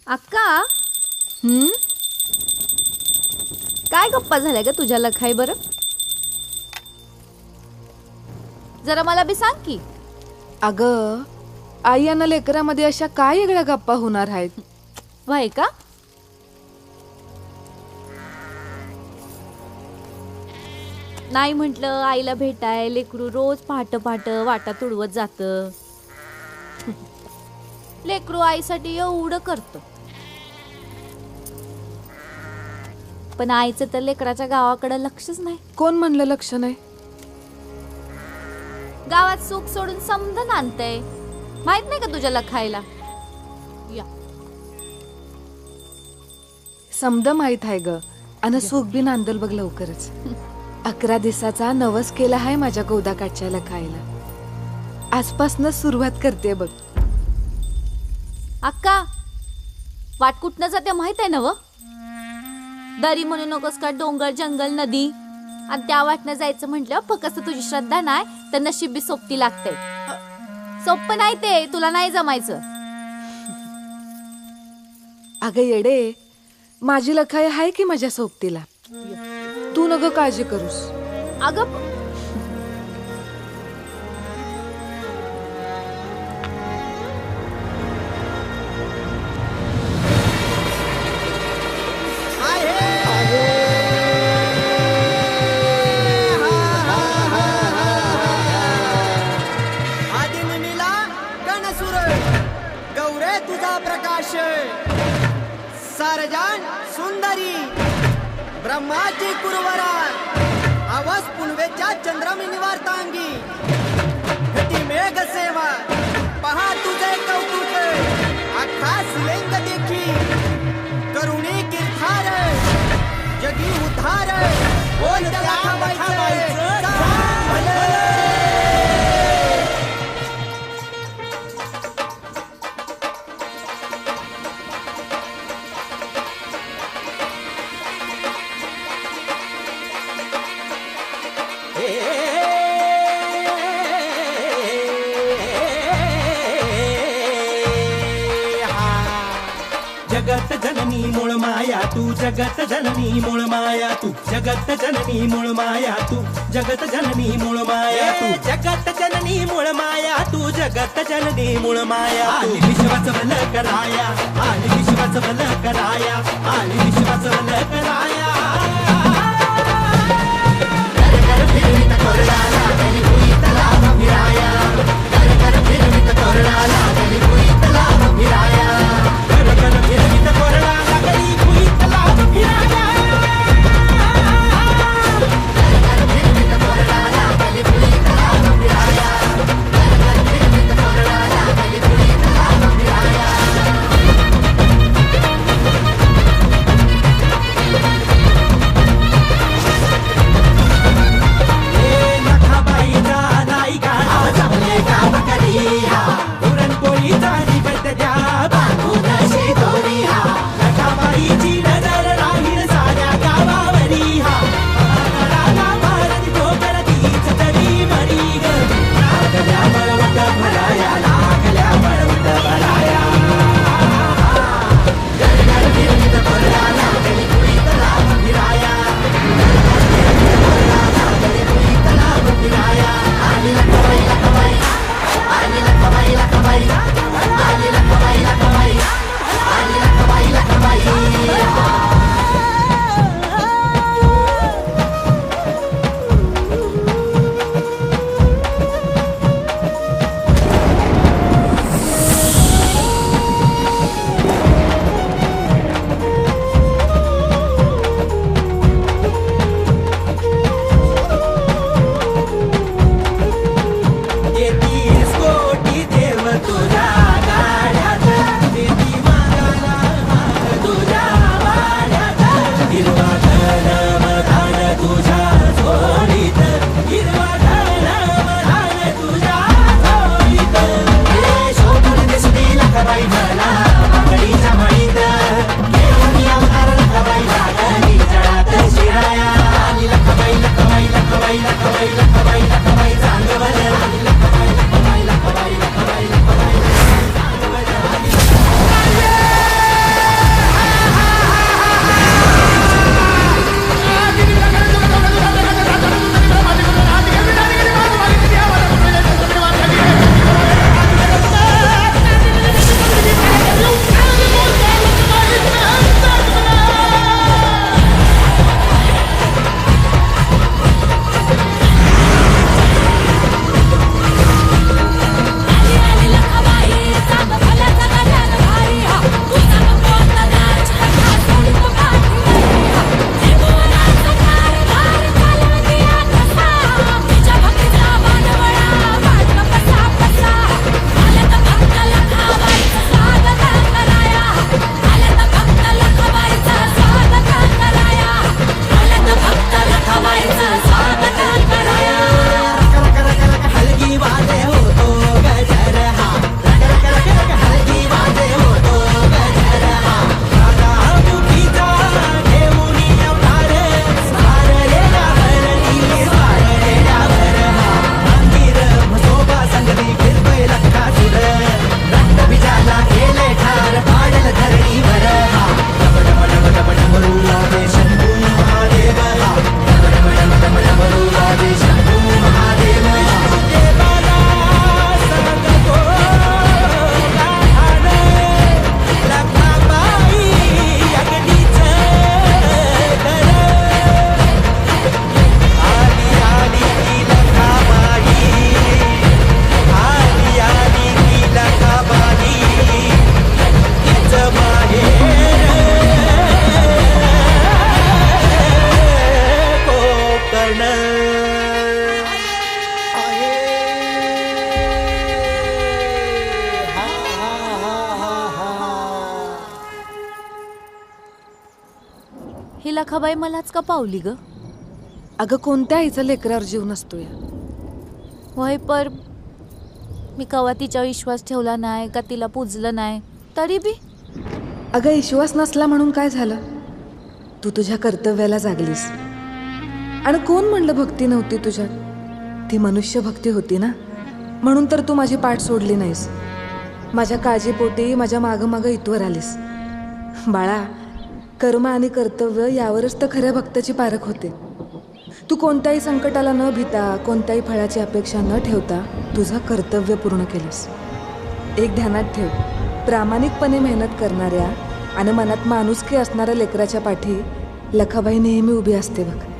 अक्का. काय गप्पा झाल्या ग तुझ्या लखाई बरं? जरा मला बी सांग की. अगं आई आणि लेकरामध्ये अशा काय वेगळ्या गप्पा होणार आहेत? व्हाय का? नाही म्हटलं आईला भेटाय लेकरू रोज पहाट पहाट वाटा तुडवत जात. लेकरू आईसाठी एवढं करत, पण आईचं तर लेकराच्या गावाकडे लक्षच नाही. कोण म्हणलं लक्ष नाही? गावात सुख सोडून समजून आणतंय. माहित नाही का तुझ्या लखायला? या समद माहित आहे ग. अन सुख बी नांदल बघ लवकरच. 11 दिवसाचा नवस केला आहे माझ्या गोदाकाठच्या लखायला. आजपासूनच सुरुवात करते बघ. अक्का, वाट कुठनं जाते माहित आहे ना व? दरी म्हणू नकोस का डोंगर जंगल नदी. आणि त्या वाटनं जायचं म्हटलं फक्त तुझी श्रद्धा नाही तर नशीब बी सोबती लागते. सोपं नाही ते, तुला नाही जमायचं. अगं येडे, माझी लखाई आहे की माझ्या सोबतीला. तू नग काळजी करूस. अगं सारजान सुंदरी ब्रह्माची कुरवरा आवाज पुनवेच्या चंद्रमी निवार्तांगी घटी मेघ सेवा पहा तुझे कौतुक अख्खा सिलेंग देखी करुणी कीर्तार जगी उद्धार बोल त्याला थांबायचं. जगत जननी मूळ माया तू, जगत जननी मूळ माया तू, जगत जननी मूळ माया तू, जगत जननी मूळ माया तू, जगत जननी मूळ माया तू, जगत जननी मूळ माया तू. आली विश्वाचं भल कराया, आली विश्वाचं भल कराया, आली विश्वाचं भल कराया. कर कर फिरवित कोरडाला गली भुईत लाभ फिराया, कर कर फिरवित कोरडाला गली भुईत लाभ फिराया, कर कर फिरवित कोरडाला गली भुईत लाभ फिराया, कर कर फिरवित कोरडाला गली भुईत लाभ फिराया, कर कर फिरवित कोरडाला गली भुईत लाभ फिराया. I लखाबाई मलाच का पावली ग? अगं कोणत्या आईचा लेकरावर जीव नसतो या. होय, पर मी कवा तिचा विश्वास ठेवला नाही का तिला पुजलं नाही तरी बी. अगं विश्वास नसला म्हणून काय झालं? तू तुझ्या कर्तव्याला जागलीस. आणि कोण म्हणलं भक्ती नव्हती तुझ्यात? ती मनुष्य भक्ती होती ना, म्हणून तर तू माझी पाठ सोडली नाहीस. माझ्या काळजीपोटी माझ्या मागं मागं इथवर आलीस. बाळा, कर्म आणि कर्तव्य यावरच तर खऱ्या भक्ताची पारख होते. तू कोणत्याही संकटाला न भीता, कोणत्याही फळाची अपेक्षा न ठेवता तुझं कर्तव्य पूर्ण केलंस. एक ध्यानात ठेव, प्रामाणिकपणे मेहनत करणाऱ्या आणि मनात माणुसकी असणाऱ्या लेकराच्या पाठी लखाबाई नेहमी उभी असते बघ.